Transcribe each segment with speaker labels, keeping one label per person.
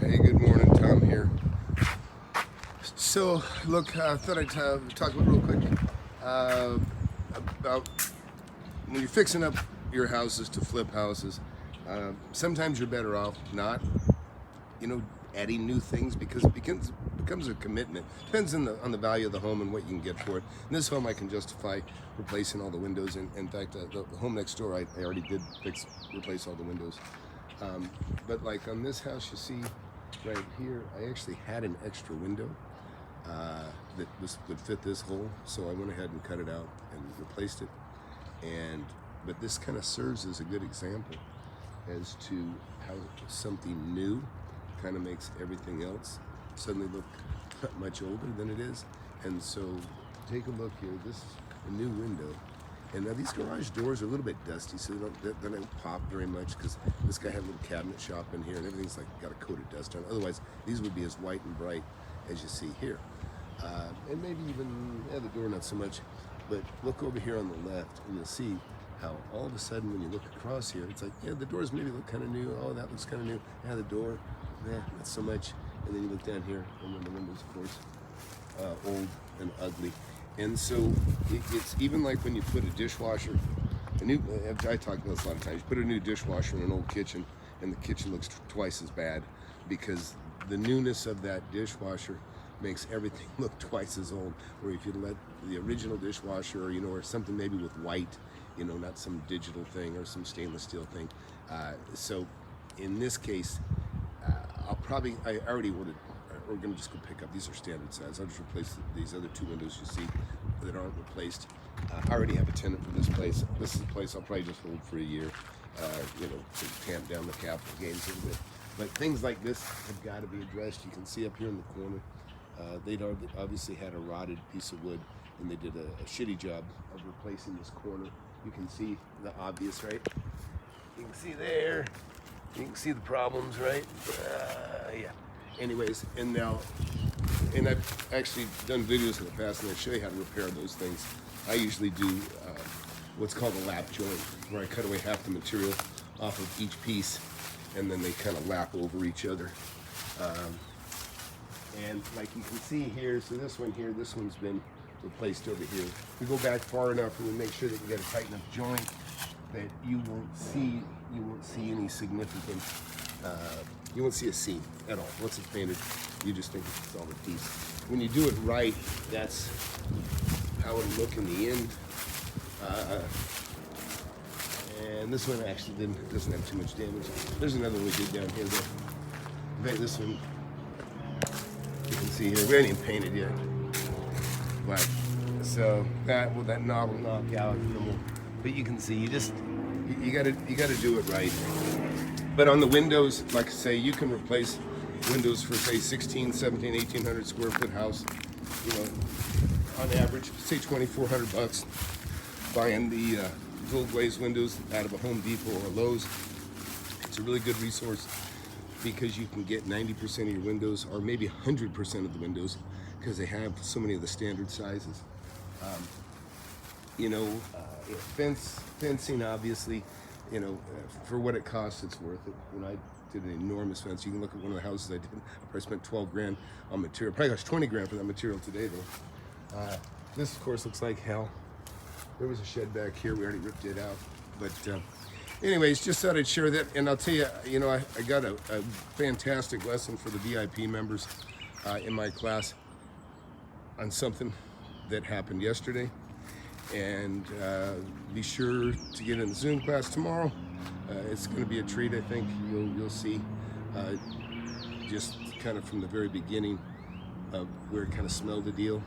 Speaker 1: Hey, good morning, Tom here. So, look, I thought I'd talk about real quick about when you're fixing up your houses to flip houses. Sometimes you're better off not, adding new things because it becomes a commitment. Depends on the value of the home and what you can get for it. In this home, I can justify replacing all the windows. In fact, the home next door, I already did replace all the windows. But like on this house, you see right here, I actually had an extra window that would fit this hole, so I went ahead and cut it out and replaced it. But this kind of serves as a good example as to how something new kind of makes everything else suddenly look much older than it is. And so take a look here. This is a new window. And now these garage doors are a little bit dusty, so they don't pop very much because this guy had a little cabinet shop in here and everything's like got a coat of dust on it. Otherwise, these would be as white and bright as you see here. And maybe even, the door not so much, but look over here on the left and you'll see how all of a sudden when you look across here, it's like, the doors maybe look kind of new. Oh, that looks kind of new. Yeah, the door, not so much. And then you look down here and then the windows, of course, old and ugly. And so it's even like when you put a dishwasher, I talk about this a lot of times, you put a new dishwasher in an old kitchen and the kitchen looks twice as bad because the newness of that dishwasher makes everything look twice as old. Where if you let the original dishwasher or something maybe with white, not some digital thing or some stainless steel thing. So in this case, I already ordered, we're gonna just go pick up, these are standard size. I'll just replace these other two windows you see that aren't replaced. I already have a tenant for this place. This is a place I'll probably just hold for a year, to tamp down the capital gains a little bit. But things like this have got to be addressed. You can see up here in the corner, they'd obviously had a rotted piece of wood and they did a shitty job of replacing this corner. You can see the obvious, right? You can see there, you can see the problems, right? Yeah. Anyways, and I've actually done videos in the past and I show you how to repair those things. I usually do what's called a lap joint, where I cut away half the material off of each piece and then they kind of lap over each other. And like you can see here, so this one's been replaced over here. We go back far enough and we make sure that we get a tight enough joint that you won't see any significant, you won't see a seam at all. Once it's painted, you just think it's a solid piece. When you do it right, that's how it'll look in the end. And this one actually doesn't have too much damage. There's another one we did down here though. This one, you can see here, we haven't even painted yet. But so that knob will knock out. But you can see, you gotta do it right. But on the windows, like I say, you can replace windows for say 16, 17, 1800 square foot house. On average, say $2,400 buying the dual glazed windows out of a Home Depot or a Lowe's. It's a really good resource because you can get 90% of your windows, or maybe 100% of the windows, because they have so many of the standard sizes. Fencing, obviously, for what it costs, it's worth it. I did an enormous fence. You can look at one of the houses I did. I probably spent 12 grand on material. Probably cost 20 grand for that material today, though. This, of course, looks like hell. There was a shed back here. We already ripped it out. But anyways, just thought I'd share that. And I'll tell you, I got a fantastic lesson for the VIP members in my class on something that happened yesterday. And be sure to get in the Zoom class tomorrow. It's going to be a treat, I think. You'll see just kind of from the very beginning of where it kind of smelled the deal.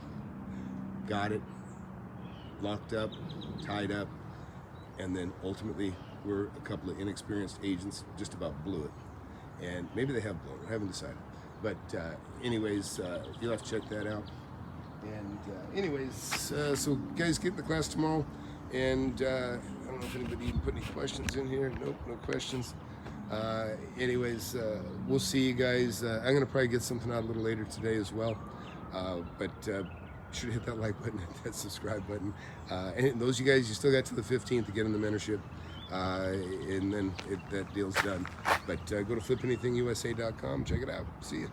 Speaker 1: Got it, locked up, tied up, and then ultimately we're a couple of inexperienced agents just about blew it. And maybe they have blown it, I haven't decided. But anyways, you'll have to check that out. And so guys, get in the class tomorrow. And I don't know if anybody even put any questions in here. Nope, no questions. We'll see you guys. I'm gonna probably get something out a little later today as well. But sure to hit that like button, hit that subscribe button. And those of you guys, you still got to the 15th to get in the mentorship. and then that deal's done. But go to FlipAnythingUSA.com, check it out. See you.